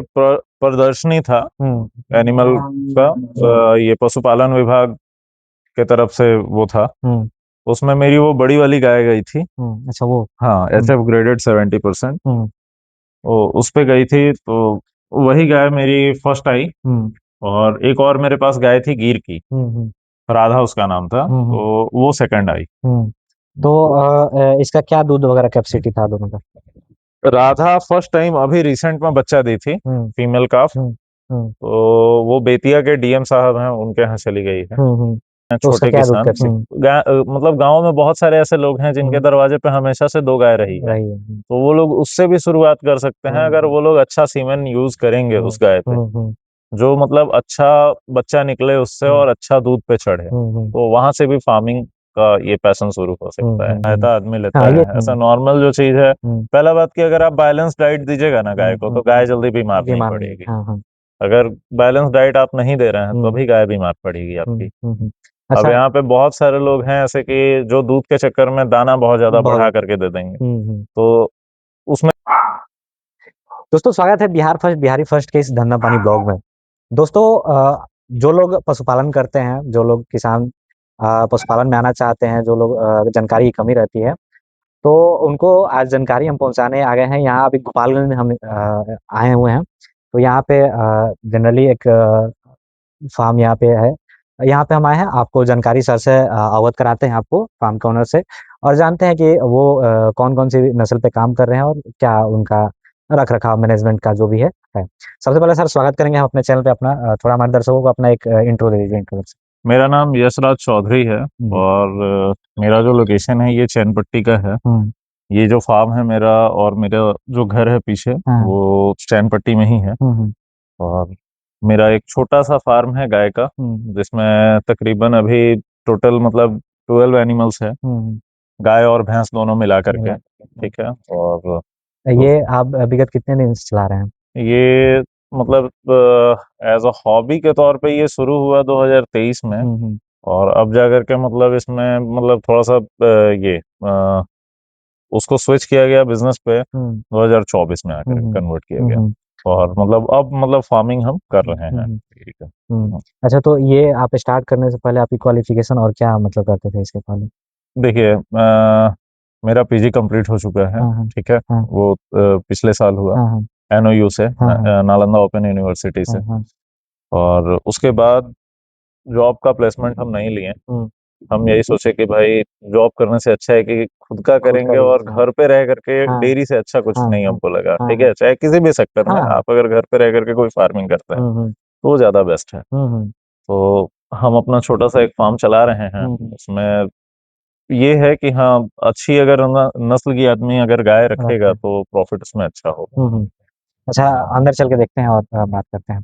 प्रदर्शनी था एनिमल का। ये पशुपालन विभाग के तरफ से वो था। उसमें मेरी वो बड़ी वाली गाय गई थी। अच्छा वो। हाँ, एचएफ ग्रेडेड 70%। उस पे गई थी, तो वही गाय मेरी फर्स्ट आई। और एक और मेरे पास गाय थी गिर की, राधा उसका नाम था, तो वो सेकंड आई। तो इसका क्या दूध वगैरह कैपेसिटी था दोनों का? राधा फर्स्ट टाइम अभी रिसेंट में बच्चा दी थी, फीमेल काफ। तो वो बेतिया के डीएम साहब हैं, उनके यहाँ चली गई है। तो उसका छोटे क्या दूध किसान कैपेसिटी मतलब गांव में बहुत सारे ऐसे लोग हैं जिनके दरवाजे पे हमेशा से दो गाय रही है। रही है? तो वो लोग उससे भी शुरुआत कर सकते हैं, अगर वो लोग अच्छा सीमेन यूज करेंगे उस गाय पे, जो मतलब अच्छा बच्चा निकले उससे और अच्छा दूध पे चढ़े, तो वहां से भी फार्मिंग का ये पैशन शुरू हो सकता है। सहायता आदमी लेता हाँ, है, ये ऐसा नॉर्मल जो चीज है। पहला बात कि अगर आप बैलेंस डाइट दीजिएगा ना गाय को, तो गाय जल्दी बीमार नहीं बीमार नहीं। पड़ेगी। हाँ। अगर बैलेंस डाइट आप नहीं दे रहे हैं, तो भी गाय बीमार पड़ेगी आपकी। अब अच्छा। यहाँ पे बहुत सारे लोग हैं ऐसे कि जो दूध के चक्कर में दाना बहुत ज्यादा बढ़ा करके दे देंगे, तो उसमें। दोस्तों स्वागत है बिहारी फर्स्ट के इस धंधा पानी ब्लॉग में। दोस्तों जो लोग पशुपालन करते हैं, जो लोग किसान पशुपालन में आना चाहते हैं, जो लोग जानकारी की कमी रहती है, तो उनको आज जानकारी हम पहुंचाने आ गए हैं। यहाँ अभी गोपालगंज में हम आए हुए हैं। तो यहाँ पे जनरली एक फार्म यहाँ पे है। यहाँ पे हम आए हैं, आपको जानकारी सर से अवगत कराते हैं, आपको फार्म के ओनर से, और जानते हैं कि वो कौन कौन सी नस्ल पे काम कर रहे हैं और क्या उनका रख रखाव मैनेजमेंट का जो भी है। सबसे पहले सर स्वागत करेंगे हम अपने चैनल पे अपना। थोड़ा हमारे दर्शकों को अपना एक इंट्रो दे दीजिए, इंट्रोडक्शन। मेरा नाम यशराज चौधरी है, और मेरा जो लोकेशन है ये चैनपट्टी का है। ये जो फार्म है मेरा, और मेरा जो घर है पीछे, वो चैनपट्टी में ही है। और मेरा एक छोटा सा फार्म है गाय का, जिसमें तकरीबन अभी टोटल मतलब 12 एनिमल्स है, गाय और भैंस दोनों मिला करके। ठीक है। और ये आप विगत कितने दिन से चला रहे हैं? ये मतलब एज अ हॉबी के तौर पे ये शुरू हुआ 2023 में। और अब जाकर के मतलब इसमें मतलब थोड़ा सा ये उसको स्विच किया गया बिजनेस पे 2024 में आकर कन्वर्ट किया गया। और मतलब अब मतलब फार्मिंग हम कर रहे हैं। ठीक है। अच्छा, तो ये आप स्टार्ट करने से पहले आपकी क्वालिफिकेशन और क्या मतलब करते थे इसके पहले? देखिए, मेरा पीजी कंप्लीट हो चुका है। ठीक है। वो पिछले साल हुआ एनओयू से, नालंदा ओपन यूनिवर्सिटी से। और उसके बाद जॉब का प्लेसमेंट हम नहीं लिए। हम यही सोचे कि भाई जॉब करने से अच्छा है कि खुद का करेंगे, और घर पे रह करके डेयरी से अच्छा कुछ नहीं हमको लगा। ठीक है, चाहे किसी भी सेक्टर में आप अगर घर पे रह करके कोई फार्मिंग करते हैं, तो वो ज्यादा बेस्ट है। तो हम अपना छोटा सा एक फार्म चला रहे हैं। उसमें ये है कि हाँ, अच्छी अगर नस्ल की आदमी अगर गाय रखेगा, तो प्रॉफिट उसमें अच्छा होगा। अच्छा, अंदर चल के देखते हैं और बात करते हैं।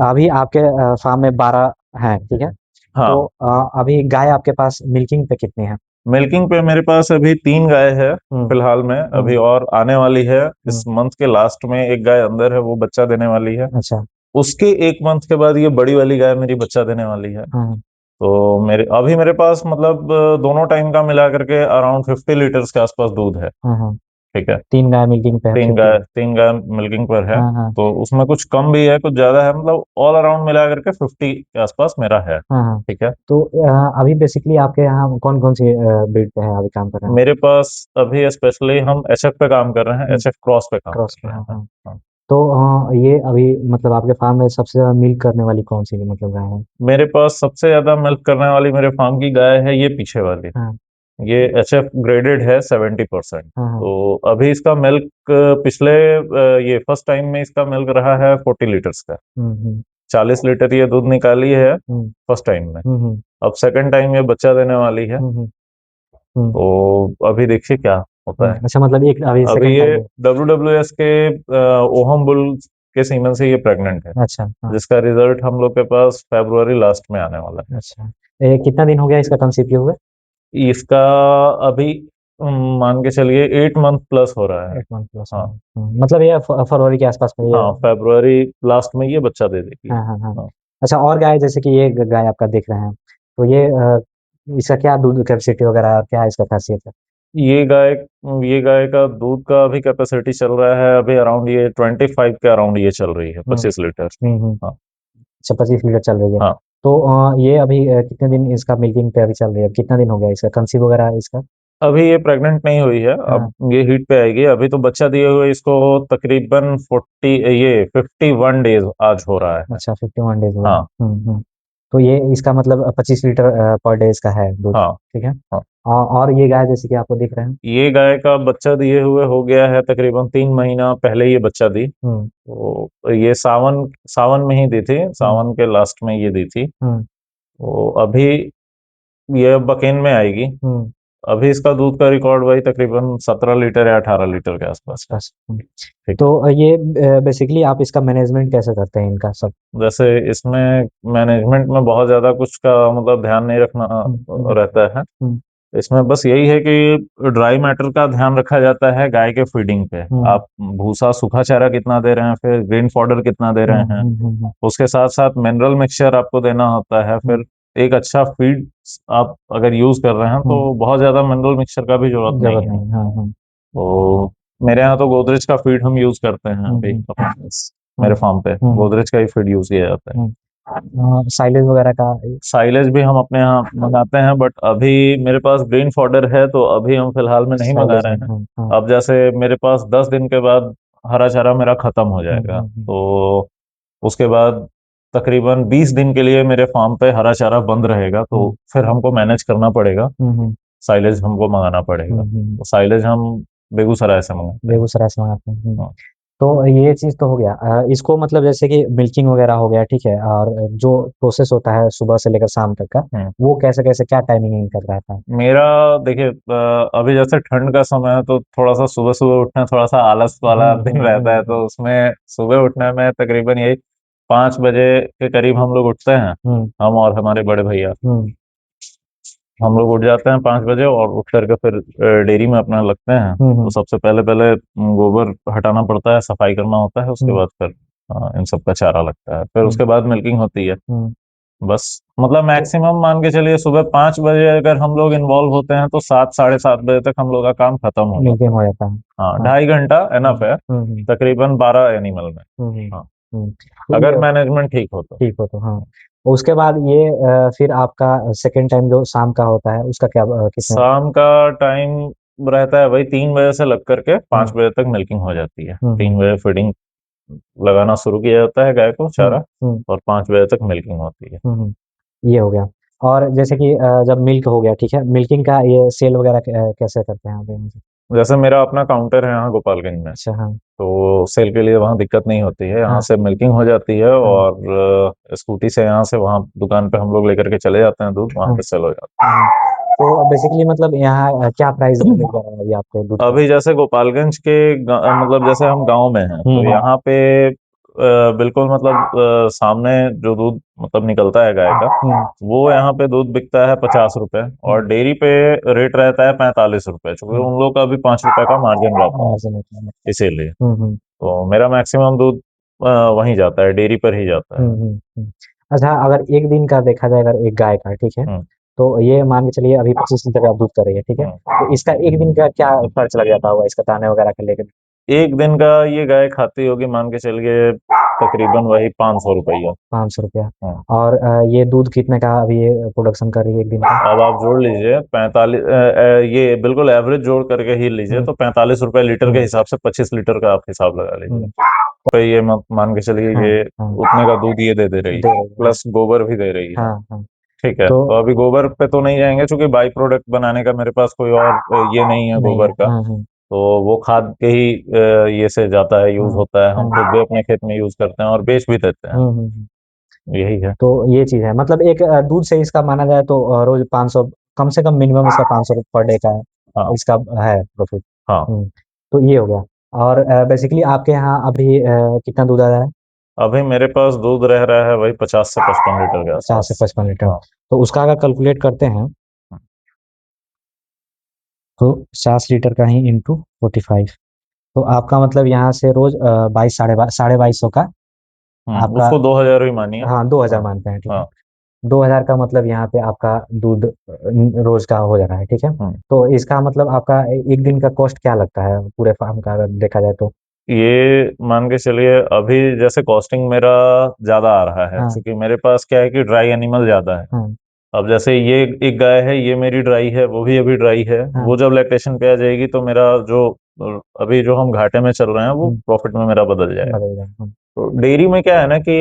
अभी आपके फार्म में 12 हैं, ठीक है? हाँ, तो अभी गाय आपके पास मिल्किंग पे कितनी है? मिल्किंग पे मेरे पास अभी 3 गाय है फिलहाल में अभी, और आने वाली है इस मंथ के लास्ट में। एक गाय अंदर है, वो बच्चा देने वाली है। अच्छा। उसके एक मंथ के बाद ये बड़ी वाली गाय मेरी बच्चा देने वाली है। तो मेरे पास मतलब दोनों टाइम का मिला करके अराउंड 50 लीटर्स के आसपास दूध है। ठीक है। 3 गाय मिल्किंग पे है, 3 गाय मिल्किंग पर है। तो उसमें कुछ कम भी है, कुछ ज्यादा है, मतलब ऑल अराउंड मिला करके 50 के आसपास मेरा है। ठीक है। तो अभी बेसिकली आपके यहाँ कौन कौन सी ब्रीड पे है अभी काम कर रहे हैं? मेरे पास अभी स्पेशली हम एचएफ पे काम कर रहे हैं, एचएफ क्रॉस पे काम क्रॉस कर पे, रहे हैं। हाँ। तो ये अभी मतलब आपके फार्म में सबसे ज्यादा मिल्क करने वाली कौन सी मतलब गाय है? मेरे पास सबसे ज्यादा मिल्क करने वाली मेरे फार्म की गाय है ये पीछे वाली। ये एचएफ ग्रेडेड है 70%। तो अभी इसका मिल्क पिछले ये फर्स्ट टाइम में इसका मिल्क रहा है 40 लीटर्स का। 40 लीटर ये दूध निकाली है फर्स्ट टाइम में। अब सेकंड टाइम ये बच्चा देने वाली है। तो अभी देखिए क्या होता है। अच्छा, मतलब एक अभी अभी सेकंड ये टाइम। डब्ल्यूडब्ल्यूएस के ओहम बुल के सीमन से ये प्रेग्नेंट है, अच्छा, जिसका रिजल्ट हम लोग के पास फरवरी लास्ट में आने वाला है। अच्छा। ये कितना दिन हो गया इसका कंसीव किए हुए? इसका अभी मान के चलिए 8 मंथ प्लस हो रहा है। 8 मंथ प्लस। हाँ, मतलब ये फरवरी के आसपास में ये। हाँ, फरवरी लास्ट में ये बच्चा दे देगी। हाँ। हाँ। अच्छा, और गाय जैसे कि ये गाय आपका देख रहे हैं, तो ये इसका क्या दूध कैपेसिटी वगैरह क्या है, इसका खासियत है? ये गाय का दूध का अभी कैपेसिटी चल रहा है अभी अराउंड ये 25 के अराउंड ये चल रही है, 25 लीटर। हाँ। अच्छा 25 लीटर चल रही है। हाँ। तो ये अभी कितने दिन इसका मिल्किंग पे अभी चल रही है, कितना दिन हो गया इसका कंसीव वगैरह है इसका? अभी ये प्रेग्नेंट नहीं हुई है, हाँ। अब ये हीट पे आएगी। अभी तो बच्चा दिए हुए इसको तकरीबन 51 डेज आज हो रहा है। अच्छा 51 डेज हुआ। हाँ। तो ये इसका मतलब 25 लीटर पर डे इसका है दूध। हाँ। ठीक है। हाँ। और ये गाय जैसे कि आपको दिख रहे हैं। ये गाय का बच्चा दिए हुए हो गया है तकरीबन 3 महीना पहले ये बच्चा दी। हम्म तो ये सावन सावन में ही दी थी, सावन के लास्ट में ये दी थी। हम्म तो अभी ये बकेन में आएगी। हम्म अभी इसका दूध का रिकॉर्ड वही तकरीबन 17 लीटर या 18 लीटर के आसपास है। बस। ठीक तो है। ये बेसिकली आप इसका मैनेजमेंट कैसे करते हैं इनका सब? जैसे इसमें मैनेजमेंट में बहुत ज्यादा कुछ का मतलब ध्यान नहीं रखना रहता है। हम्म इसमें बस यही है कि ड्राई मैटर का ध्यान रखा जाता है गाय के फीडिंग पे। हम्म आप भूसा सूखा चारा कितना दे रहे हैं, फिर ग्रीन फॉडर कितना दे रहे हैं, उसके साथ साथ मिनरल मिक्सचर आपको देना होता है। फिर एक अच्छा फीड आप अगर यूज कर रहे हैं तो बहुत ज्यादा मिनरल मिक्सचर का भी जरूरत नहीं जरूरत है। नहीं। हाँ। तो मेरे यहाँ तो गोदरेज का फीड हम यूज करते हैं अभी मेरे फार्म पे गोदरेज का ही फीड यूज किया जाता है। साइलेज वगैरह का? साइलेज भी हम अपने यहाँ मंगाते हैं, बट अभी मेरे पास ग्रीन फॉडर है तो अभी हम फिलहाल में नहीं मंगा साइलेज रहे में। हैं। अब जैसे मेरे पास 10 दिन के बाद हरा चारा मेरा खत्म हो जाएगा, तो उसके बाद तकरीबन 20 दिन के लिए मेरे फार्म पे हरा चारा बंद रहेगा, तो फिर हमको मैनेज करना पड़ेगा। साइलेज हमको मंगाना पड़ेगा, तो साइलेज हम बेगूसराय से मंगाते हैं। बेगूसराय से मंगाते हैं। हाँ। तो ये चीज़ तो हो गया। इसको मतलब जैसे कि मिल्किंग वगैरह हो गया, ठीक है, और जो प्रोसेस होता है सुबह से लेकर शाम तक का, वो कैसे-कैसे क्या टाइमिंग कर रहता है? मेरा देखिए अभी जैसे ठंड का समय है तो थोड़ा सा सुबह सुबह उठना थोड़ा सा आलस वाला दिन रहता है, तो उसमें सुबह उठने में तकरीबन यही 5 बजे के करीब हम लोग उठते हैं। हम और हमारे बड़े भैया हम लोग उठ जाते हैं 5 बजे और उठ करके फिर डेयरी में अपना लगते हैं। तो सबसे पहले पहले गोबर हटाना पड़ता है, सफाई करना होता है, उसके बाद फिर इन सब का चारा लगता है, फिर उसके बाद मिल्किंग होती है। बस मतलब मैक्सिमम मान के चलिए सुबह 5 बजे अगर हम लोग इन्वॉल्व होते हैं तो 7 साढ़े 7 बजे तक हम लोग का काम खत्म हो जाता मिल्किंग हो जाता है। है। हाँ, 2.5 घंटा एनफ है तकरीबन 12 एनिमल में। हाँ, अगर मैनेजमेंट ठीक हो तो। ठीक हो तो हाँ। उसके बाद ये फिर आपका सेकंड टाइम जो शाम का होता है उसका क्या कितने? शाम का टाइम रहता है वही 3 बजे से लग करके 5 बजे तक मिल्किंग हो जाती है। 3 बजे फीडिंग लगाना शुरू किया जाता है गाय को चारा, और 5 बजे तक मिल्किंग होती है। ये हो गया। और जैसे कि जब मिल्क हो गया, ठीक है, मिल्किंग का ये सेल वगैरह कैसे करते हैं आप यहाँ से? जैसे मेरा अपना काउंटर है यहाँ गोपालगंज में, अच्छा हाँ। तो सेल के लिए वहाँ दिक्कत नहीं होती है, यहाँ हाँ। से मिल्किंग हो जाती है और स्कूटी से यहाँ से वहाँ दुकान पे हम लोग लेकर के चले जाते हैं, दूध वहाँ पे सेल हो जाता तो बेसिकली मतलब यहाँ क्या प्राइस मिल जा रहा है अभी आपको दूध है। का? अभी जैसे गोपालगंज के मतलब जैसे हम गांव में हैं तो यहाँ पे बिल्कुल मतलब सामने जो दूध मतलब निकलता है गाय का, वो यहाँ पे दूध बिकता है 50 रुपए, और डेयरी पे रेट रहता है 45 रुपए, क्योंकि उन लोग का भी 5 रुपए का मार्जिन रहता है, इसीलिए तो मेरा मैक्सिमम दूध वहीं जाता है, डेयरी पर ही जाता है। अच्छा, अगर एक दिन का देखा जाए, अगर एक गाय का, ठीक है, हम्म। तो ये मान के चलिए अभी 25 लीटर आप दूध कर रही है, ठीक है, तो इसका एक दिन का क्या खर्च लग जाता होगा इसका दाने वगैरह का लेकर? एक दिन का ये गाय खाती होगी मान के चलिए तकरीबन वही 500 रुपया। 500 रुपया। हाँ। और ये दूध कितने का अभी ये प्रोडक्शन कर रही है एक दिन का? अब आप जोड़ लीजिए 45, ये बिल्कुल एवरेज जोड़ करके ही लीजिए तो 45 रुपए लीटर के हिसाब से 25 लीटर का आप हिसाब लगा लीजिए। तो ये मान के चलिए ये उतने का दूध ये दे रही है, प्लस गोबर भी दे रही है। ठीक है, तो अभी गोबर पे तो नहीं जाएंगे क्योंकि बाई प्रोडक्ट बनाने का मेरे पास कोई और ये नहीं है गोबर का, तो वो खाद के ही ये से जाता है, यूज होता है, हम खुद भी अपने खेत में यूज करते हैं और बेच भी देते हैं। यही है। तो ये चीज है, मतलब एक दूध से इसका माना जाए तो रोज 500, कम से कम मिनिमम इसका 500 पर डे का हाँ। इसका है प्रॉफिट। हाँ। तो ये हो गया। और बेसिकली आपके यहाँ अभी कितना दूध आ रहा है? अभी मेरे पास दूध रह रहा है वही 50 से 55 लीटर के 50 से आसपास। 55 लीटर। हाँ। तो उसका अगर कैलकुलेट करते हैं तो 50 लीटर का ही इंटू 45, तो आपका मतलब यहाँ से रोज 22 साढ़े 2200 का आपका। उसको 2000 ही मानिए। हाँ 2000 मानते हैं, ठीक है। हाँ। 2000 का मतलब यहाँ पे आपका दूध रोज का हो जा रहा है, ठीक है? तो इसका मतलब आपका एक दिन का कॉस्ट क्या लगता है पूरे फार्म का, अगर देखा जाए तो? ये मान के चलिए अभी जैसे कॉस्टिंग मेरा ज्यादा आ रहा है हाँ। क्योंकि मेरे पास क्या है कि ड्राई एनिमल ज्यादा है। हाँ। अब जैसे ये एक गाय है, ये मेरी ड्राई है, वो भी अभी ड्राई है। हाँ। वो जब लैक्टेशन पे आ जाएगी तो मेरा जो अभी जो हम घाटे में चल रहे हैं वो प्रॉफिट में मेरा बदल जाएगा। बदल जाए। तो डेयरी में क्या है ना कि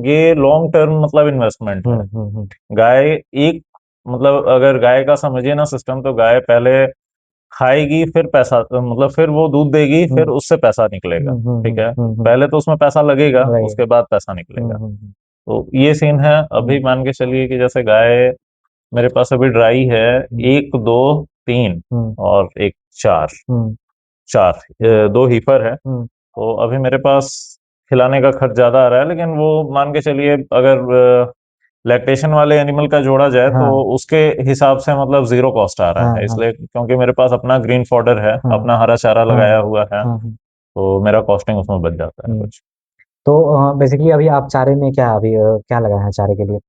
ये लॉन्ग टर्म मतलब इन्वेस्टमेंट है। गाय एक मतलब अगर गाय का समझिए ना सिस्टम, तो गाय पहले खाएगी फिर पैसा मतलब फिर वो दूध देगी फिर उससे पैसा निकलेगा। ठीक है, पहले तो उसमें पैसा लगेगा उसके बाद पैसा निकलेगा। तो ये सीन है। अभी मान के चलिए कि जैसे गाय मेरे पास अभी ड्राई है, एक दो तीन और एक चार, चार दो हीफर है। तो अभी मेरे पास खिलाने का खर्च ज्यादा आ रहा है, लेकिन वो मान के चलिए अगर लैक्टेशन वाले एनिमल का जोड़ा जाए तो उसके हिसाब से मतलब जीरो कॉस्ट आ रहा है। इसलिए क्योंकि मेरे पास अपना ग्रीन फॉडर है, अपना हरा चारा लगाया हुआ है, तो मेरा कॉस्टिंग उसमें बच जाता है कुछ। तो बेसिकली अभी आप चारे में क्या अभी क्या लगाए हैं चारे के लिए?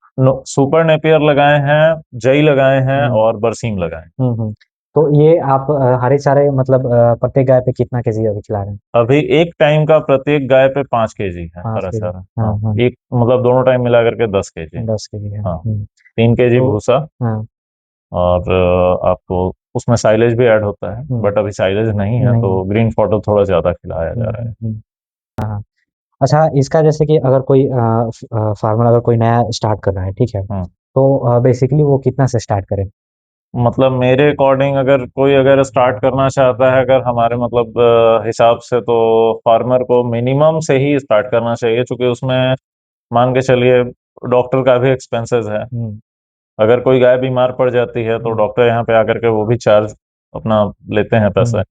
सुपर नेपियर लगाए हैं, जई लगाए हैं और बरसीम लगाए हैं। तो ये आप हरे चारे मतलब प्रत्येक गाय पे कितना केजी अभी खिला रहे हैं? अभी एक टाइम का प्रत्येक गाय पे 5 kg है 5 हरा केजी। चारा। हाँ, एक मतलब दोनों टाइम मिला करके 10 kg। 10 केजी है। हाँ, 3 kg तो भूसा हाँ। और आपको उसमें साइलेज भी ऐड होता है, बट अभी साइलेज नहीं है तो ग्रीन फॉटर थोड़ा ज्यादा खिलाया जा रहा है। हाँ। अच्छा, इसका जैसे कि अगर कोई फार्मर अगर कोई नया स्टार्ट कर रहा है, ठीक है? तो बेसिकली वो कितना से स्टार्ट करे? मतलब मेरे अकॉर्डिंग अगर कोई अगर स्टार्ट करना चाहता है, अगर हमारे मतलब हिसाब से, तो फार्मर को मिनिमम से ही स्टार्ट करना चाहिए, क्योंकि उसमें मान के चलिए डॉक्टर का भी एक्सपेंसेस है। अगर कोई गाय बीमार पड़ जाती है तो डॉक्टर यहाँ पे आकर के वो भी चार्ज अपना लेते हैं पैसे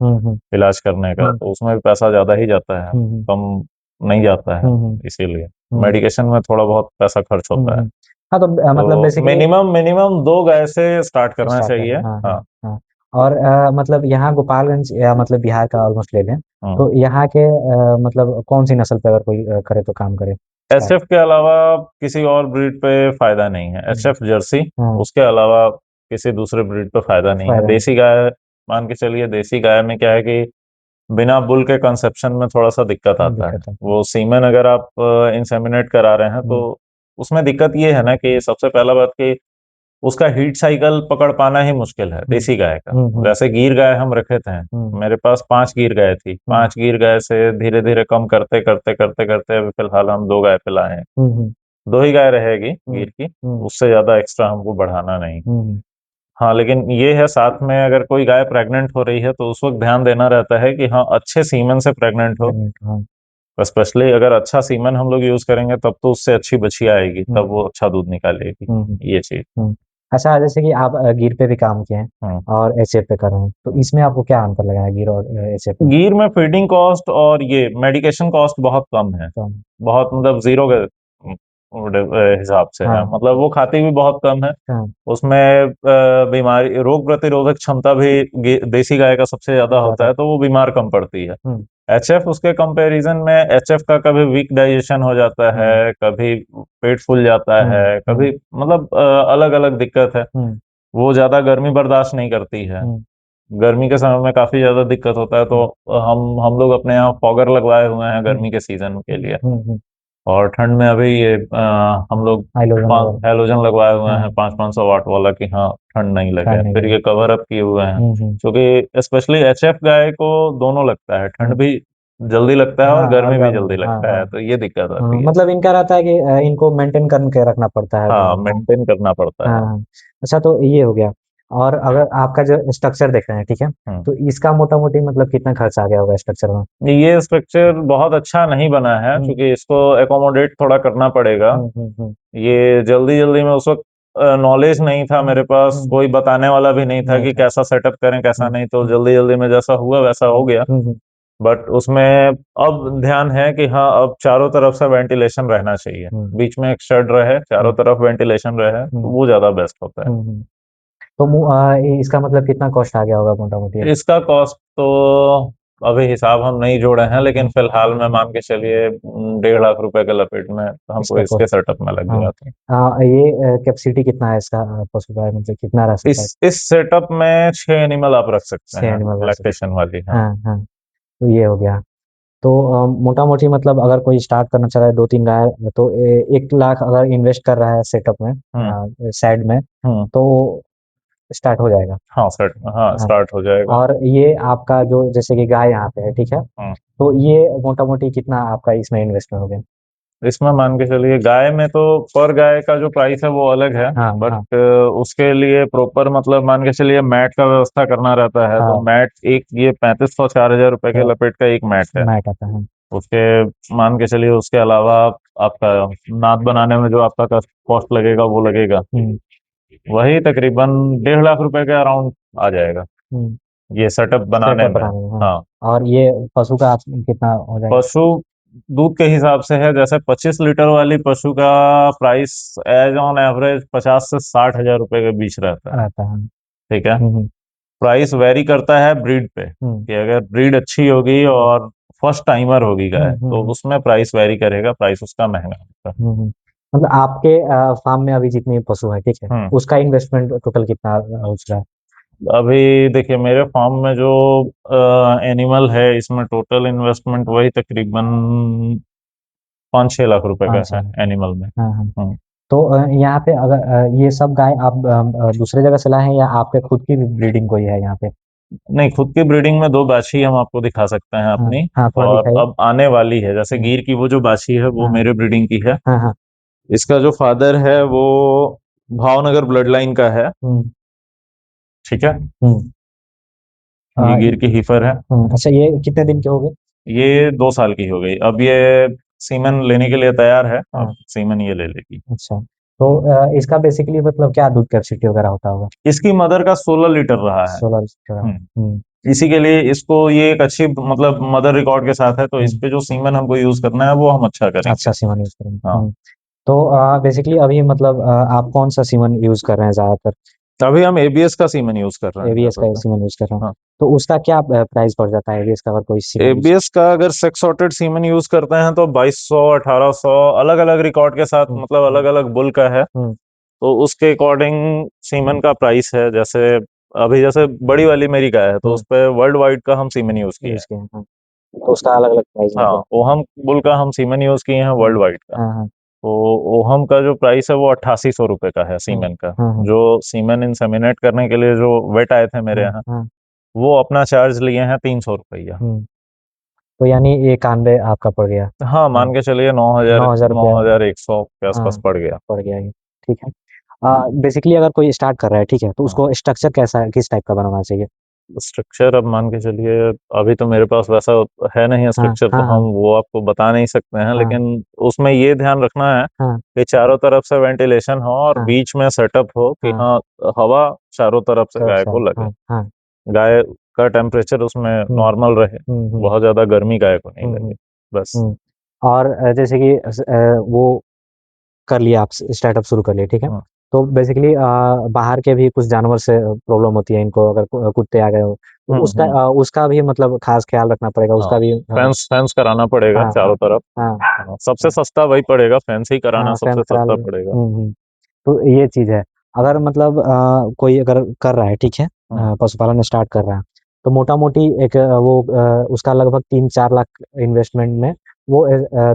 इलाज करने का, तो उसमें भी पैसा ज्यादा ही जाता है, कम नहीं जाता है। इसीलिए मेडिकेशन में थोड़ा बहुत पैसा खर्च होता है। हाँ, तो मतलब तो बेसिकली मिनिमम मिनिमम 2 गाय से स्टार्ट करना स्टार्ट चाहिए। करना। हाँ, हाँ। हाँ, हाँ। और मतलब यहाँ गोपालगंज या मतलब बिहार का ऑलमोस्ट ले लें, तो यहाँ के मतलब कौन सी नस्ल पे अगर कोई करे तो काम करे एचएफ के अलावा किसी और ब्रीड पे फायदा नहीं है। एचएफ जर्सी, उसके अलावा किसी दूसरे ब्रीड पे फायदा नहीं है। देसी गाय मान के चलिए, देसी गाय में क्या है कि बिना बुल के कंसेप्शन में थोड़ा सा दिक्कत आता है। वो सीमेन अगर आप इंसेमिनेट करा रहे हैं तो उसमें दिक्कत ये है ना कि सबसे पहला बात कि उसका हीट साइकिल पकड़ पाना ही मुश्किल है देसी गाय का। वैसे गीर गाय हम रखे थे, मेरे पास 5 गीर गाय थी। 5 गीर गाय से धीरे धीरे कम करते करते करते करते अभी फिलहाल हम 2 गाय पे लाए हैं। 2 ही गाय रहेगी गीर की, उससे ज्यादा एक्स्ट्रा हमको बढ़ाना नहीं। हाँ, लेकिन ये है साथ में अगर कोई गाय प्रेग्नेंट हो रही है तो उस वक्त ध्यान देना रहता है कि हाँ अच्छे सीमन से प्रेग्नेंट हो। स्पेशली अगर अच्छा सीमन हम लोग यूज करेंगे तब तो उससे अच्छी बछिया आएगी, तब वो अच्छा दूध निकालेगी। ये चीज। अच्छा, जैसे कि आप गिर पे भी काम किए हैं और एचएफ पे कर रहे हैं, तो इसमें आपको क्या अंतर लगा है गिर और एचएफ में? गिर में फीडिंग कॉस्ट और ये मेडिकेशन कॉस्ट बहुत कम है। बहुत मतलब जीरो के हिसाब से है। मतलब वो खाती भी बहुत कम है। उसमें बीमारी रोग प्रतिरोधक क्षमता भी देसी गाय का सबसे ज्यादा होता है, तो वो बीमार कम पड़ती है। एचएफ उसके कंपैरिजन में, एचएफ का कभी वीक डाइजेशन हो जाता है, कभी पेट फूल जाता है, कभी मतलब अलग अलग दिक्कत है। वो ज्यादा गर्मी बर्दाश्त नहीं करती है। गर्मी के समय में काफी ज्यादा दिक्कत होता है, तो हम लोग अपने यहाँ फॉगर लगवाए हुए हैं गर्मी के सीजन के लिए। और ठंड में अभी ये हम लोग हेलोजन लगवाए हुए हैं 500-500 वाट वाला, कि हाँ ठंड नहीं लगे। फिर ये कवर अप किए हुए हैं, क्योंकि स्पेशली एचएफ गाय को दोनों लगता है, ठंड भी जल्दी लगता है और गर्मी भी जल्दी लगता है, तो ये दिक्कत आती है। मतलब इनका रहता है कि इनको मेंटेन करके रखना पड़ता है। हाँ, मेंटेन करना पड़ता है। हाँ। अच्छा, तो ये हो गया। और अगर आपका जो स्ट्रक्चर देख रहे हैं, ठीक है, तो इसका मोटा मोटी मतलब कितना खर्च आ गया होगा स्ट्रक्चर में? ये स्ट्रक्चर बहुत अच्छा नहीं बना है, क्योंकि इसको एकोमोडेट थोड़ा करना पड़ेगा। ये जल्दी जल्दी में उस वक्त नॉलेज नहीं था मेरे पास, कोई बताने वाला भी नहीं था कि कैसा सेटअप करें कैसा नहीं, तो जल्दी जल्दी में जैसा हुआ वैसा हो गया। बट उसमें अब ध्यान है कि हाँ अब चारों तरफ से वेंटिलेशन रहना चाहिए, बीच में एक शेड रहे, चारों तरफ वेंटिलेशन रहे, तो वो ज्यादा बेस्ट होता है। तो इसका मतलब कितना कॉस्ट आ गया होगा मोटा मोटी? इसका कॉस्ट तो अभी हिसाब हम नहीं जोड़े हैं, लेकिन फिलहाल में मान के चलिए 1.5 लाख रुपए के लपेट में तो हमको इसका इसके कॉस्ट। सेटअप में लग हाँ गया था। ये कैपेसिटी कितना है इसका, पशु का मतलब कितना रह सकता है? इस सेटअप में 6 एनिमल आप रख सकते 6 हैं, एनिमल रह सकते लैक्टेशन वाली। हैं। हाँ। हाँ हाँ। तो ये हो गया। तो मोटा मोटी मतलब अगर कोई स्टार्ट करना चाह रहा है 2-3 गाय, तो 1 लाख अगर इन्वेस्ट कर रहा है सेटअप में, हम्म। साइड में, हम्म। तो स्टार्ट हो जाएगा। हाँ सेट, हाँ हाँ। स्टार्ट हो जाएगा। और ये आपका जो जैसे कि गाय यहाँ पे है, ठीक है, हम्म। तो ये मोटा मोटी कितना आपका इसमें इन्वेस्टमेंट हो गया? इसमें मान के चलिए गाय में तो पर गाय का जो प्राइस है वो अलग है, हाँ हाँ बट उसके लिए प्रॉपर मतलब मान के चलिए मैट का व्यवस्था करना रहता है, तो हाँ। मैट एक ये 3500 4000 रुपए के तो लपेट का एक मैट है। मैट आता है। उसके मान के चलिए उसके अलावा आपका नाद बनाने में जो आपका कॉस्ट लगेगा वो लगेगा, हम्म वही तकरीबन 1.5 लाख रुपए के अराउंड आ जाएगा हम्म। ये सेटअप बनाने सेटअप में। बनाने में, हाँ। हाँ। और ये पशु का कितना हो जाएगा? पशु दूध के हिसाब से है, जैसे 25 लीटर वाली पशु का प्राइस एज ऑन एवरेज 50 से 60 हजार रुपए के बीच रहता है। रहता है। ठीक है। हम्म प्राइस वेरी करता है ब्रीड पे, हम्म कि अगर ब्रीड अच्छी होगी और फर्स्ट टाइमर होगी गाय तो हम्म। उसमें प्राइस वेरी करेगा, प्राइस उसका महंगा होगा। मतलब आपके फार्म में अभी जितने पशु हैं, ठीक है, हम्म। उसका इन्वेस्टमेंट टोटल कितना उसका? अभी देखिए मेरे फार्म में जो एनिमल है इसमें टोटल इन्वेस्टमेंट वही तकरीबन 5-6 लाख रुपए का 5 साल है है। एनिमल में। हाँ हाँ। हम्म। तो यहाँ पे अगर ये सब गाय आप दूसरे जगह से लाए हैं या आपके खुद की ब्रीडिंग कोई है यहाँ पे? नहीं, खुद की ब्रीडिंग में 2 बाछी हम आपको दिखा सकते हैं हाँ अपनी। हाँ, थोड़ा और दिखाइए। अब आने वाली है, जैसे हम्म, गिर की वो जो बाछी है वो हाँ मेरे ब्रीडिंग की है। हाँ हाँ। इसका जो फादर है वो भावनगर ब्लड लाइन का है। हम्म ठीक है। हम्म। ये गिर की हीफर है। अच्छा, ये कितने दिन के हो गए? ये 2 साल की हो गई, अब ये सीमन लेने के लिए तैयार है, अब हाँ। सीमन ये ले लेगी। अच्छा, तो इसका बेसिकली मतलब क्या दूध कैपेसिटी वगैरह होता होगा? इसकी मदर का 16 लीटर रहा है। 16 लीटर। हम्म। इसी के लिए इसको ये एक अच्छी मतलब मदर रिकॉर्ड के साथ है, तो इस हम्म। पे जो सीमन हमको यूज करना है वो हम अच्छा करेंगे। अच्छा, सीमन यूज करेंगे। हाँ। तो बेसिकली अभी मतलब आप कौन सा सीमन यूज कर रहे हैं ज्यादातर? अभी हम एबीएस का सीमन यूज कर रहे हैं एबीएस का ज्यादातर। सीमन यूज कर रहे हैं? हाँ। तो उसका क्या प्राइस पड़ जाता है एबीएस का, अगर कोई सीमन यूज? एबीएस का अगर सेक्स सॉर्टेड सीमन यूज करते हैं तो 2200 1800 अलग अलग रिकॉर्ड के साथ, हम्म मतलब अलग अलग बुल का है, हम्म तो उसके अकॉर्डिंग सीमन का प्राइस है। जैसे अभी जैसे बड़ी वाली मेरी गाय है तो उस पे वर्ल्ड वाइड का हम सीमन यूज किया है। यूज किए हैं, हाँ। तो उसका अलग अलग प्राइस हाँ, मतलब? ओहम बुल का हम सीमन यूज किए हैं वर्ल्ड वाइड का। हाँ हाँ तो ओहम का जो प्राइस है वो 8800 रुपए का है हाँ सीमेन का। हाँ हाँ जो सीमेन इंसेमिनेट करने के लिए जो वेट आए थे मेरे हाँ यहाँ, हाँ। वो अपना चार्ज लिए हैं 300 रुपया। हम्म। तो यानी 91 आपका पड़ गया। हाँ, मान के चलिए 9000 9,000 रुपया। 9100 के आसपास हाँ, पड़ गया। पड़ गया ये। ठीक है। बेसिकली अगर कोई स्टार्ट कर रहा है, ठीक है, तो हाँ। उसको स्ट्रक्चर कैसा किस टाइप का बनाना चाहिए? स्ट्रक्चर अब मान के चलिए अभी तो मेरे पास वैसा है नहीं हाँ स्ट्रक्चर, तो हाँ हम हाँ वो आपको बता नहीं सकते हैं, हाँ लेकिन उसमें ये ध्यान रखना है हाँ कि चारों तरफ से वेंटिलेशन हो और हाँ बीच में सेटअप हो कि हाँ। हाँ हवा चारों तरफ से तो गाय अच्छा, को लगे। हाँ हाँ। गाय का टेम्परेचर उसमें हम्म नॉर्मल रहे, हम्म। बहुत ज्यादा गर्मी गाय को नहीं हम्म लगे, हम्म बस। और जैसे कि वो कर लिया, आप स्टार्टअप शुरू कर लिया, ठीक है, हाँ। तो बेसिकली बाहर के भी कुछ जानवर से प्रॉब्लम होती है इनको, अगर कुत्ते आ गए हो तो उसका हम्म। उसका भी मतलब खास ख्याल रखना पड़ेगा, हाँ, उसका भी। हाँ फेंस फेंस कराना पड़ेगा हाँ चारों तरफ। हाँ हाँ, सबसे सस्ता वही पड़ेगा, फेंस ही कराना हाँ, सबसे फैंस करा सस्ता लो। पड़ेगा। तो ये चीज है। अगर मतलब कोई अगर कर रहा है, ठीक है, हाँ। पशुपालन स्टार्ट कर रहा है, तो मोटा मोटी एक उसका लगभग 3-4 लाख इन्वेस्टमेंट में वो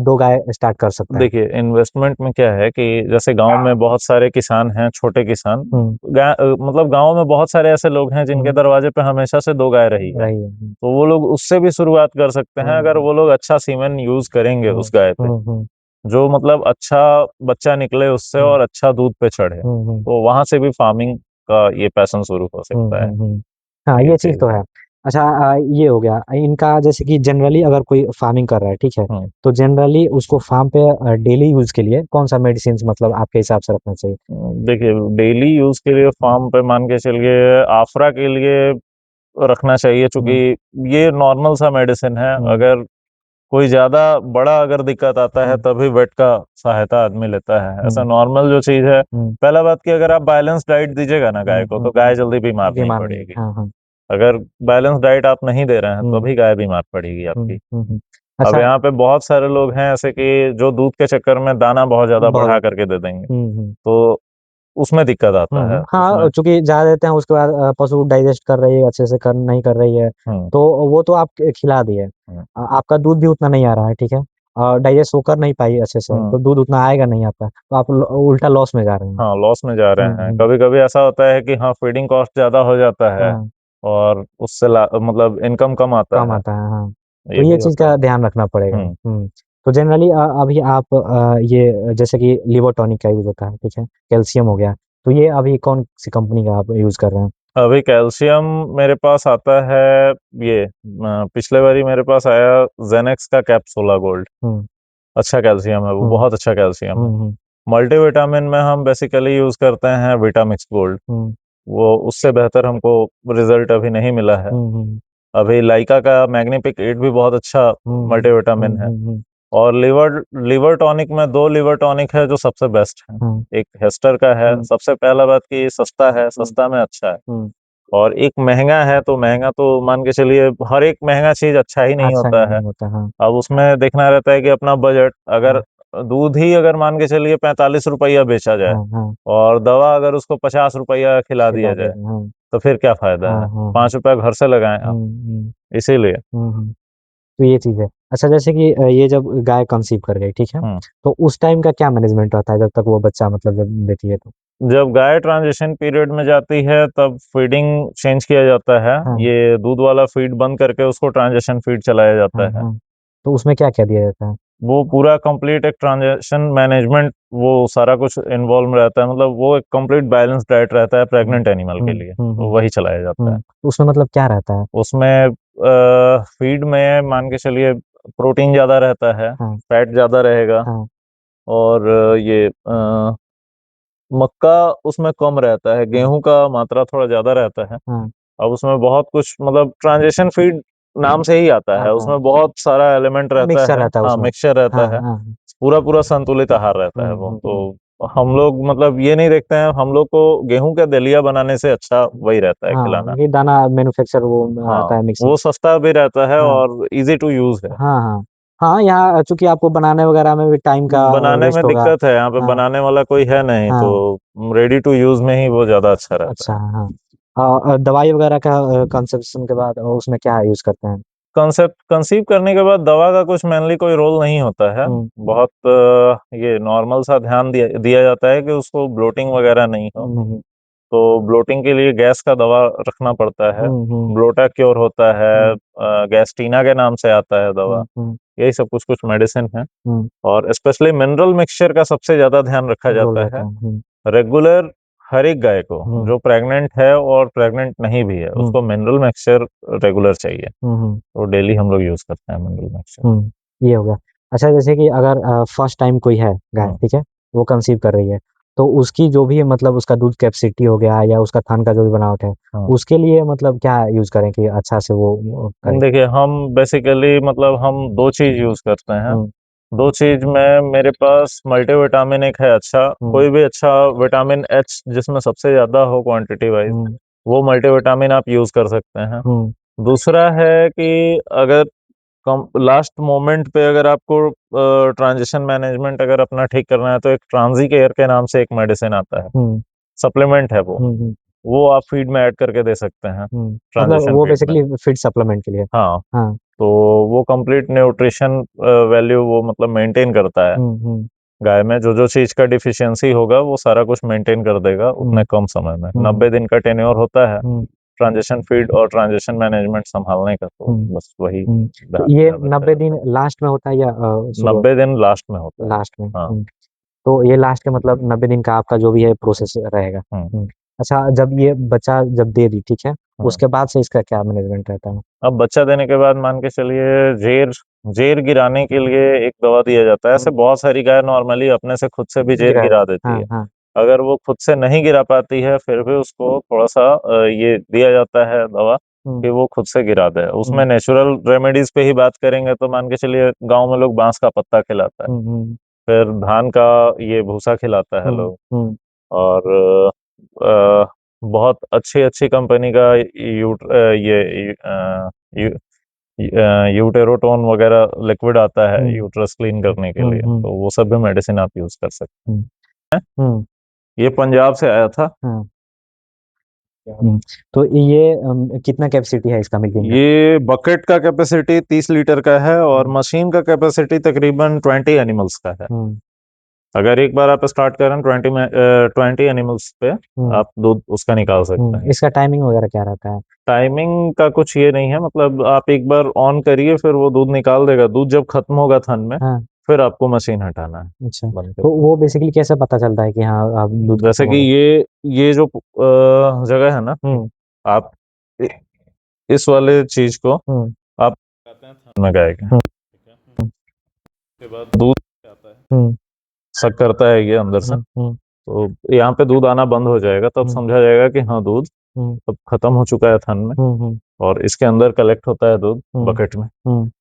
2 गाय स्टार्ट कर सकता है। देखिए इन्वेस्टमेंट में क्या है कि जैसे गांव में बहुत सारे किसान हैं, छोटे किसान, हम्म मतलब गांव में बहुत सारे ऐसे लोग हैं जिनके हम्म। दरवाजे पे हमेशा से 2 गाय रही है, रही है। तो वो लोग उससे भी शुरुआत कर सकते हैं अगर हम्म वो लोग अच्छा सीमेन यूज करेंगे हम्म उस गाय पे, हम्म जो मतलब अच्छा बच्चा निकले उससे हम्म और अच्छा दूध पे चढ़े, हम्म। तो वहां से भी फार्मिंग का ये पैशन शुरू हो सकता है। हाँ, ये ये चीज़ चीज तो है। है। अच्छा, ये हो गया इनका, जैसे कि जनरली अगर कोई फार्मिंग कर रहा है, ठीक है, हम्म। तो जनरली उसको फार्म पे डेली यूज के लिए कौन सा मेडिसिन मतलब आपके हिसाब से रखना चाहिए? देखिए डेली यूज के लिए फार्म पे मान के चलिए आफरा के लिए रखना चाहिए, क्योंकि हम्म ये नॉर्मल सा मेडिसिन है। हम्म अगर कोई ज्यादा बड़ा अगर दिक्कत आता है हम्म तभी वेट का सहायता आदमी लेता है, ऐसा हम्म नॉर्मल जो चीज है। हम्म पहला बात कि अगर आप बैलेंस डाइट दीजिएगा ना गाय को तो गाय जल्दी बीमार नहीं बीमार नहीं, पड़ेगी। हाँ हाँ। अगर बैलेंस डाइट आप नहीं दे रहे हैं तो भी गाय बीमार पड़ेगी आपकी। अब अच्छा। यहाँ पे बहुत सारे लोग हैं ऐसे कि जो दूध के चक्कर में दाना बहुत ज्यादा बढ़ा बहुत। करके दे देंगे, हम्म। तो उसमें दिक्कत आता है उसमें। हाँ, चूंकि ज्यादा देते हैं उसके बाद पशु डाइजेस्ट कर रही है अच्छे से, कर नहीं कर रही है, हम्म तो वो तो आप खिला दिए, हम्म आपका दूध भी उतना नहीं आ रहा है, ठीक है, और डाइजेस्ट होकर नहीं पाई अच्छे से, हम्म। तो दूध उतना आएगा नहीं आपका, तो आप उल्टा लॉस में जा रहे हैं। हाँ, लॉस में जा रहे हैं। हम्म। कभी कभी ऐसा होता है कि हाँ, फीडिंग कॉस्ट ज्यादा हो जाता है हाँ, और उससे मतलब इनकम कम आता कम है। आता है, हाँ। तो ये ये भी चीज होता का है। ध्यान रखना पड़ेगा। हम्म। तो जनरली अभी आप ये जैसे कि लिवर टॉनिक का यूज होता है, ठीक है, कैल्शियम हो गया, तो ये अभी कौन सी कंपनी का आप यूज कर रहे हैं? अभी कैल्शियम मेरे पास आता है, ये पिछले बारी मेरे पास आया जेनेक्स का कैप्सूला गोल्ड। हम्म। अच्छा कैल्शियम है वो, हम्म। बहुत अच्छा कैल्शियम है। हम्म। मल्टीविटामिन में हम बेसिकली यूज करते हैं विटामिक्स गोल्ड। हम्म। वो उससे बेहतर हमको रिजल्ट अभी नहीं मिला है। हम्म। अभी लाइका का मैग्निफिक 8 भी बहुत अच्छा हम्म। मल्टीविटामिन है। और लिवर लिवर टॉनिक में दो लिवर टॉनिक है जो सबसे बेस्ट है। हम्म। एक हेस्टर का है, हम्म। सबसे पहला बात कि सस्ता है, हम्म। सस्ता में अच्छा है। हम्म। और एक महंगा है, तो महंगा तो मान के चलिए हर एक महंगा चीज अच्छा ही नहीं अच्छा होता है। नहीं होता, हाँ। अब उसमें देखना रहता है कि अपना बजट, अगर हाँ। दूध ही अगर मान के चलिए 45 रुपया बेचा जाए हाँ। हाँ। और दवा अगर उसको 50 रुपया खिला खिला दिया दे, जाए, हाँ। तो फिर क्या फायदा हाँ। है? हाँ। 5 रुपया घर से लगाएं आप, हम्म। इसीलिए। तो ये चीज है। अच्छा, जैसे कि ये जब गाय कंसीव कर गई, ठीक है, हम्म। तो उस टाइम का क्या मैनेजमेंट रहता है जब तक वो बच्चा मतलब जब देती है तो? जब गाय ट्रांजिशन पीरियड में जाती है तब फीडिंग चेंज किया जाता है। हाँ। ये दूध वाला फीड बंद करके उसको ट्रांजिशन फीड चलाया हाँ। जाता है। हाँ। तो उसमें क्या क्या दिया जाता है? वो पूरा कंप्लीट एक ट्रांजेक्शन मैनेजमेंट, वो सारा कुछ इन्वॉल्व रहता है। मतलब वो एक कंप्लीट बैलेंस डाइट रहता है हम्म। प्रेग्नेंट एनिमल के हम्म। लिए, तो वही चलाया जाता है। तो उसमें मतलब क्या रहता है? उसमें फीड में मान के चलिए प्रोटीन ज़्यादा रहता है, हाँ। फैट ज़्यादा रहेगा। हाँ। और ये मक्का उसमें कम रहता है, हाँ। गेहूं का मात्रा थोड़ा ज़्यादा रहता है। हाँ। अब उसमें बहुत कुछ, मतलब ट्रांजिशन फीड नाम से ही आता है, आता है। उसमें बहुत सारा एलिमेंट रहता मिक्सर है। रहता है हाँ, उसमें। मिक्सचर हाँ। रहता है। हाँ। पूरा पूरा संतुलित आहार रहता है वो तो। हम लोग मतलब ये नहीं देखते हैं, हम लोग को गेहूं का दलिया बनाने से अच्छा वही रहता है हाँ, खिलाना। ये दाना मैन्युफैक्चर वो हाँ, आता है मिक्सर। वो सस्ता भी रहता है हाँ। और इजी टू यूज है। हाँ। हाँ। हाँ, यहाँ चूंकि आपको बनाने वगैरह में भी टाइम का बनाने में वेस्ट होगा। दिक्कत है, यहाँ पे हाँ। बनाने वाला कोई है नहीं, हाँ। तो रेडी टू यूज में ही वो ज्यादा अच्छा रहता अच्छा, है। हाँ। दवाई वगैरह का कंसेप्शन के बाद उसमें क्या यूज करते हैं? कंसेप्ट कंसीव करने के बाद दवा का कुछ मेनली कोई रोल नहीं होता है। हम्म। बहुत ये नॉर्मल सा ध्यान दिया दिया जाता है कि उसको ब्लोटिंग वगैरह नहीं हो। नहीं। तो ब्लोटिंग के लिए गैस का दवा रखना पड़ता है। हम्म। ब्लोटा क्योर होता है, हम्म। गैस्टीना के नाम से आता है दवा। हम्म। यही सब कुछ कुछ मेडिसिन है। हम्म। और स्पेशली मिनरल मिक्सचर का सबसे ज्यादा ध्यान रखा रोल जाता रहता है। है। रेगुलर हर एक गाय को, हम्म। जो प्रेग्नेंट है और प्रेग्नेंट नहीं भी है, हम्म। उसको मिनरल मिक्सचर रेगुलर चाहिए। हम्म। तो डेली हम लोग यूज करते हैं मिनरल मिक्सचर। ये हो गया। अच्छा, जैसे कि अगर फर्स्ट टाइम कोई है गाय, हम्म ठीक है, वो कंसीव कर रही है, तो उसकी जो भी मतलब उसका दूध कैपेसिटी हो गया या उसका थान का जो भी बनावट है, हम्म। उसके लिए मतलब क्या यूज करें कि अच्छा से वो करे? देखिए, हम बेसिकली मतलब हम दो चीज यूज करते हैं। हम्म। दो चीज में मेरे पास मल्टीविटामिन एक है अच्छा, हम्म। कोई भी अच्छा विटामिन एच जिसमें सबसे ज्यादा हो क्वांटिटी वाइज, हम्म। वो मल्टीविटामिन आप यूज कर सकते हैं। हम्म। दूसरा है कि अगर कम लास्ट मोमेंट पे अगर आपको ट्रांजिशन मैनेजमेंट अगर अपना ठीक करना है, तो एक ट्रांजी केयर के नाम से एक मेडिसिन आता है, हम्म। सप्लीमेंट है वो। हम्म। वो आप फीड में ऐड करके दे सकते हैं, मतलब ट्रांजिशन वो फीड में। बेसिकली फीड सप्लीमेंट के लिए? हाँ, हाँ। तो वो कंप्लीट न्यूट्रिशन वैल्यू वो मतलब मेंटेन करता है। हम्म। गाय में जो जो चीज का डिफिशियंसी होगा वो सारा कुछ मेंटेन कर देगा उतने हम्म। कम समय में। हम्म। 90 दिन का टेन्योर होता है हम्म। ट्रांजिशन फीड और ट्रांजिशन मैनेजमेंट संभालने का, तो हम्म। बस वही तो ध्यान ये ध्यान रखा 90 दिन जाता है। लास्ट में होता है या शुरू? 90 दिन लास्ट में होता है। लास्ट में। हाँ। तो ये लास्ट के मतलब 90 दिन का आपका जो भी है प्रोसेस रहेगा। हम्म अच्छा, जब ये बच्चा जब दे दी, ठीक है, हम्म। उसके बाद से इसका क्या मैनेजमेंट रहता है? अब बच्चा देने के बाद मान के चलिए जेर जेर गिराने के लिए एक दवा दिया जाता है। ऐसे बहुत सारी गाय नॉर्मली अपने से खुद से भी जेर गिरा गिरा देते, देती हाँ। है। हाँ। अगर वो खुद से नहीं गिरा पाती है, फिर भी उसको थोड़ा सा ये दिया जाता है दवा हम्म। कि वो खुद से गिरा दे। उसमें हम्म। नेचुरल रेमेडीज पे ही बात करेंगे तो मान के चलिए गांव में लोग बांस का पत्ता खिलाता है, हम्म। फिर धान का ये भूसा खिलाता है हम्म। लोग। हम्म। और बहुत अच्छी कंपनी का ये यूटेरोटोन वगैरह लिक्विड आता है यूट्रस क्लीन करने के लिए, तो वो सब भी मेडिसिन आप यूज कर सकते हैं। ये पंजाब से आया था। तो ये कितना कैपेसिटी है इसका मिल्किंग का? ये बकेट का कैपेसिटी 30 लीटर का है और मशीन का कैपेसिटी तकरीबन 20 एनिमल्स का है। अगर एक बार आप स्टार्ट करें 20 एनिमल्स पे आप दूध उसका निकाल सकते हैं। इसका टाइमिंग वगैरह क्या रहता है? टाइमिंग का कुछ ये नहीं है, मतलब आप एक बार ऑन करिए फिर वो दूध निकाल देगा। दूध जब खत्म होगा थन में, हाँ। फिर आपको मशीन हटाना है। अच्छा, बंद तो वो बेसिकली कैसे पता चलता है कि हाँ अब दूध जैसे खत्म कि हो ये जो जगह है ना, गया? आप इ- इस वाले चीज को आप लगाते हैं थन में गाय के, ठीक है। उसके बाद दूध आता है, सक करता है ये अंदर से, तो यहाँ पे दूध आना बंद हो जाएगा, तब समझा जाएगा कि हाँ दूध अब खत्म हो चुका है थन में, और इसके अंदर कलेक्ट होता है दूध बकेट में,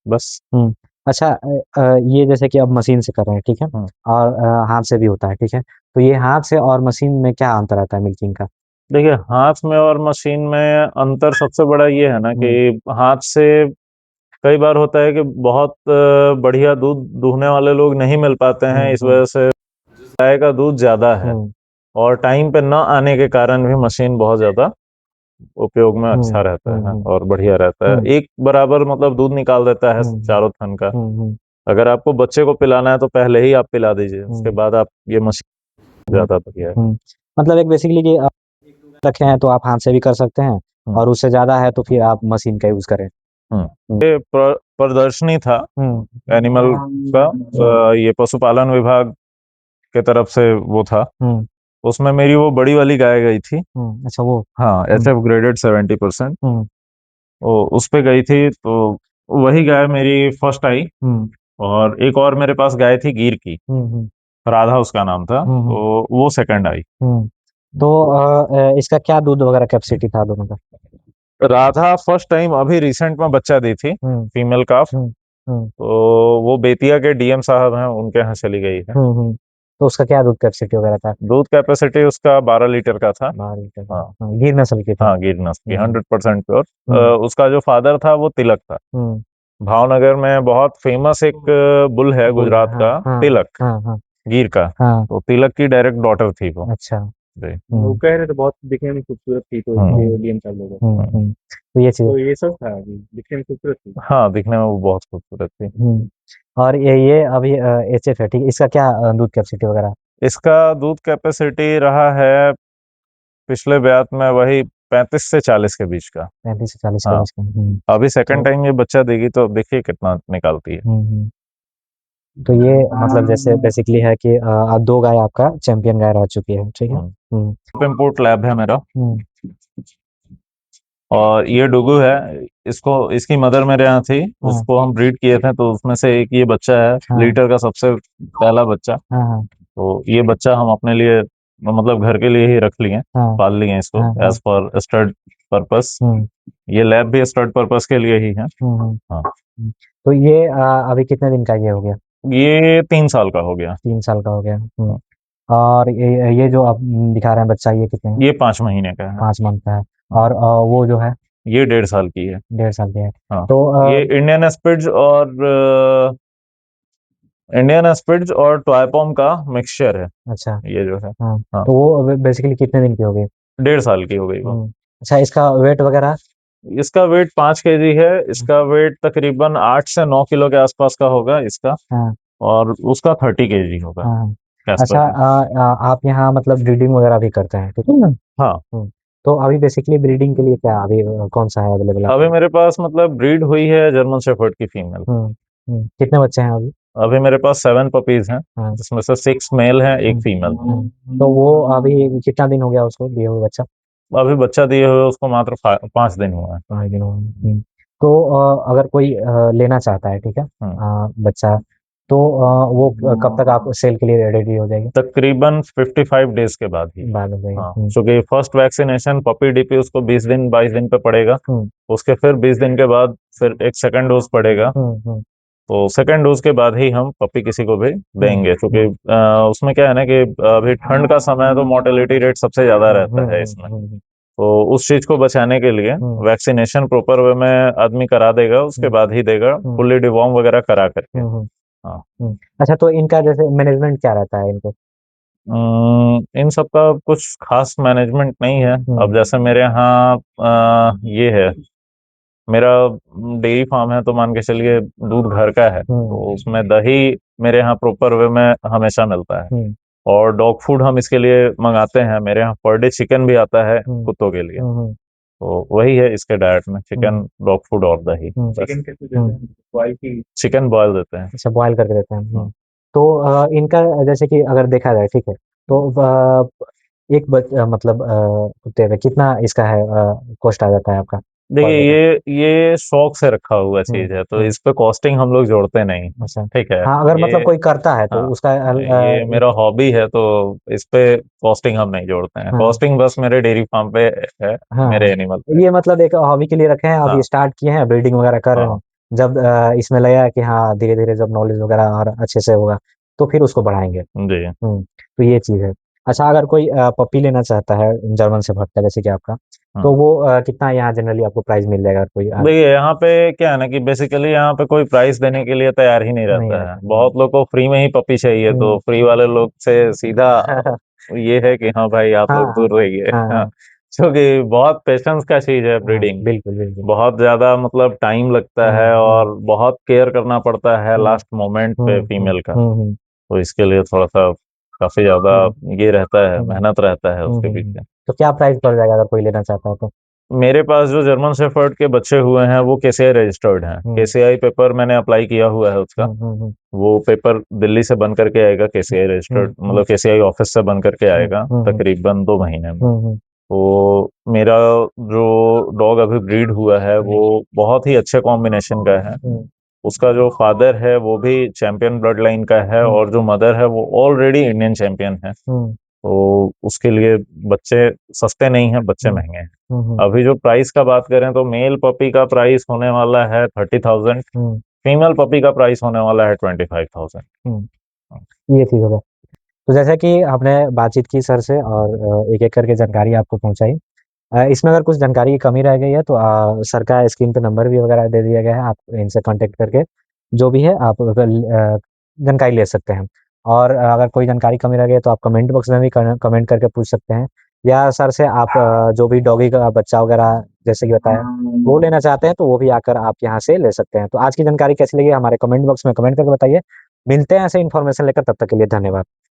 बस। अच्छा, ये जैसे कि अब मशीन से कर रहे हैं, ठीक है, और हाथ से भी होता है, ठीक है, तो ये हाथ से और मशीन में क्या अंतर आता है मिल्किंग का? देखिए, हाथ में और मशीन में अंतर सबसे बड़ा ये है ना कि हाथ से कई बार होता है कि बहुत बढ़िया दूध दूहने वाले लोग नहीं मिल पाते हैं, इस वजह से गाय का दूध ज्यादा है, और टाइम पे न आने के कारण भी मशीन बहुत ज्यादा उपयोग में अच्छा रहता है और बढ़िया रहता है। एक बराबर मतलब दूध निकाल देता है चारों थन का। अगर आपको बच्चे को पिलाना है तो पहले ही आप पिला दीजिए, उसके बाद आप ये मशीन ज्यादा बढ़िया है। मतलब एक बेसिकली कि आप रखे हैं तो आप हाथ से भी कर सकते हैं, और उससे ज्यादा है तो फिर आप मशीन का यूज करें। ये प्रदर्शनी था एनिमल का, ये पशुपालन विभाग के तरफ से वो था, उसमें मेरी वो बड़ी वाली गाय गई थी। अच्छा, वो हाँ, SF ग्रेडेड 70%, उस पे गई थी, तो वही गाय मेरी फर्स्ट आई। और एक और मेरे पास गाय थी गिर की, राधा उसका नाम था, तो वो सेकंड आई। तो इसका क्या दूध वगैरह कैपेसिटी था दोनों का? राधा फर्स्ट टाइम अभी रिसेंट में बच्चा दी थी, फीमेल काफ, तो वो बेतिया के DM साहब हैं, उनके यहाँ चली गई है। तो उसका क्या दूध कैपेसिटी वगैरह था? दूध कैपेसिटी उसका 12 लीटर का था। 12 लीटर का। हाँ, गिर नस्ल की थी। हाँ, गिर नस्ल की, 100% प्योर। उसका जो फादर था वो तिलक था। भावनगर में बहुत फेमस एक बुल है गुजरात का, तिलक, गिर का, तो तिलक की डायरेक्ट डॉटर थी वो। अच्छा, जी। वो कह रहे थे बहुत दिखने में खूबसूरत थी, तो इसलिए DM साहब लोग। तो ये चीज, तो ये सब था अभी दिखने में खूबसूरत थी। हाँ, दिखने में वो बहुत खूबसूरत थी। और ये अभी HF है, ठीक है, इसका क्या दूध कैपेसिटी वगैरह? इसका दूध कैपेसिटी रहा है पिछले ब्यात में वही 35 से 40 के बीच का। 35 से 40 के हाँ, बीच का। अभी सेकंड टाइम ये बच्चा देगी तो देखिए कितना निकालती है। तो ये मतलब जैसे बेसिकली है कि अब 2 गाय आपका चैंपियन गाय रह चुकी है, ठीक है। इम्पोर्ट लैब है मेरा, और ये डुगू है, इसको इसकी मदर मेरे यहाँ थी, उसको हम ब्रीड किए थे, तो उसमें से एक ये बच्चा है, लीटर का सबसे पहला बच्चा। तो ये बच्चा हम अपने लिए मतलब घर के लिए ही रख लिए, पाल लिए इसको एज पर स्टड पर्पस। ये लैब भी स्टड पर्पस के लिए ही है। हाँ, तो ये अभी कितने दिन का ये हो गया? ये 3 साल का हो गया। 3 साल का हो गया। और ये जो आप दिखा रहे हैं बच्चा, ये कितने? ये 5 महीने का है। 5 मंथ का है। और वो जो है ये 1.5 साल की है। 1.5 साल की है। हाँ, तो ये इंडियन स्पिट्ज और टॉयपॉम का मिक्सचर है। अच्छा, ये जो है, हाँ, हाँ, तो वो बेसिकली कितने दिन की हो गई? 1.5 साल की हो गई वो। अच्छा, इसका वेट वगैरह? इसका वेट 5 kg है। इसका वेट तकरीबन 8 से 9 किलो के आसपास का होगा इसका, हाँ, और उसका 30 kg होगा हाँ। कैस्पर अच्छा, का। आप यहाँ मतलब ब्रीडिंग वगैरह भी करते हैं, ठीक है ना? हाँ, तो अभी बेसिकली ब्रीडिंग के लिए क्या अभी कौन सा है अवेलेबल? अभी मेरे पास मतलब ब्रीड हुई है जर्मन शेफर्ड की फीमेल। कितने बच्चे हैं अभी? अभी मेरे पास 7 पपीज हैं, जिसमें से 6 मेल हैं, एक फीमेल। तो वो अभी कितना दिन हो गया उसको दिए हुए बच्चा? अभी बच्चा दिए हुए उसको मात्र 5 दिन हुआ है। 5 दिन हुए हैं। तो अगर कोई लेना चाहता है, ठीक है, बच्चा, तो वो कब तक आप सेल के लिए रेडी हो जाएगी? तकरीबन 55 डेज के बाद ही। बाद हो हाँ, जाएगी। क्योंकि फर्स्ट वैक्सीनेशन पपी डीपी उसको 20 दिन 22 दिन पे पड़ेगा, उसके फिर 20 दिन के बाद फिर एक सेकंड डोज पड़ेगा, तो सेकंड डोज के बाद ही हम पपी किसी को भी देंगे, क्योंकि उसमें क्या है ना कि अभी ठंड का समय है, तो मोर्टेलिटी रेट सबसे ज्यादा रहता है इसमें। तो उस चीज को बचाने के लिए वैक्सीनेशन प्रॉपर वे में आदमी करा देगा, उसके बाद ही देगा, फुल्ली डिवॉर्म वगैरह करा करके। हाँ। अच्छा, तो इनका जैसे मैनेजमेंट क्या रहता है इनको? इन सब का कुछ खास मैनेजमेंट नहीं है। अब जैसे मेरे यहाँ ये है, मेरा डेयरी फार्म है, तो मान के चलिए दूध घर का है, तो उसमें दही मेरे यहाँ प्रॉपर वे में हमेशा मिलता है। और डॉग फूड हम इसके लिए मंगाते हैं, मेरे यहाँ पर डे चिकन भी आता है कुत्तों के लिए। तो वही है इसके डाइट में, चिकन, डॉग फूड और दही। चिकन कैसे देते हैं? बॉयल की चिकन बॉयल देते हैं। अच्छा, बॉयल करके देते हैं। तो इनका जैसे कि अगर देखा जाए, ठीक है, तो एक मतलब कुत्ते में कितना इसका है कॉस्ट आ जाता है आपका? देखिए, ये शौक से रखा हुआ चीज है, तो इस पे कॉस्टिंग हम लोग जोड़ते नहीं। अच्छा, ठीक है, हाँ, अगर मतलब कोई करता है तो हाँ, उसका ये मेरा हॉबी है, तो इस पे कॉस्टिंग हम नहीं जोड़ते हैं। कॉस्टिंग बस मेरे डेयरी फार्म पे है, मेरे एनिमल पे। ये मतलब एक हॉबी के लिए रखे हैं, अभी स्टार्ट किए हैं, ब्रीडिंग वगैरह कर रहे हैं। जब इसमें लगेगा कि हाँ, धीरे धीरे जब नॉलेज वगैरह और अच्छे से होगा, तो फिर उसको बढ़ाएंगे। जी। तो ये चीज है। अच्छा, अगर कोई पपी लेना चाहता है जर्मन शेफर्ड का, जैसे कि आपका, तो वो कितना यहाँ जनरली आपको प्राइस मिल जाएगा? कोई देखिए, यहाँ पे क्या है ना कि बेसिकली यहाँ पे कोई प्राइस देने के लिए तैयार ही नहीं रहता है। बहुत लोग को फ्री में ही पपी चाहिए, तो फ्री वाले लोग से सीधा ये है कि हाँ भाई, आप लोग दूर रहिए। क्योंकि बहुत पेशेंस का चीज है ब्रीडिंग। बिल्कुल बिल्कुल। बहुत ज्यादा मतलब टाइम लगता है, और बहुत केयर करना पड़ता है लास्ट मोमेंट पे फीमेल का। तो इसके लिए थोड़ा सा काफी ज्यादा ये रहता है, मेहनत रहता है उसके पीछे। तो क्या प्राइस पड़ जाएगा अगर कोई लेना चाहता है तो? मेरे पास जो जर्मन शेफर्ड के बच्चे हुए हैं वो केसीआई रजिस्टर्ड हैं। केसीआई पेपर मैंने अप्लाई किया हुआ है उसका। वो पेपर दिल्ली से बन करके आएगा, केसीआई रजिस्टर्ड, मतलब केसीआई ऑफिस से बन करके आएगा तकरीबन 2 महीने में। तो मेरा जो डॉग अभी ब्रीड हुआ है वो बहुत ही अच्छे कॉम्बिनेशन का है। उसका जो फादर है वो भी चैंपियन ब्लड लाइन का है, और जो मदर है वो ऑलरेडी इंडियन चैंपियन है। तो उसके लिए बच्चे सस्ते नहीं हैं, बच्चे महंगे हैं। अभी जो प्राइस का बात करें तो मेल पपी का प्राइस होने वाला है 30,000, फीमेल पपी का प्राइस होने वाला है 25,000। ये चीज होगा। तो जैसा कि आपने बातचीत की सर से और एक एक करके जानकारी आपको पहुंचाई, इसमें अगर कुछ जानकारी की कमी रह गई है तो सर का स्क्रीन पे नंबर भी वगैरह दे दिया गया है, आप इनसे कांटेक्ट करके जो भी है आप जानकारी ले सकते हैं। और अगर कोई जानकारी कमी रह गई है तो आप कमेंट बॉक्स में भी कमेंट करके पूछ सकते हैं, या सर से आप जो भी डॉगी का बच्चा वगैरह जैसे कि बताया वो लेना चाहते हैं तो वो भी आकर आप यहाँ से ले सकते हैं। तो आज की जानकारी कैसी लगी हमारे कमेंट बॉक्स में कमेंट करके बताइए। मिलते हैं ऐसे इन्फॉर्मेशन लेकर, तब तक के लिए धन्यवाद।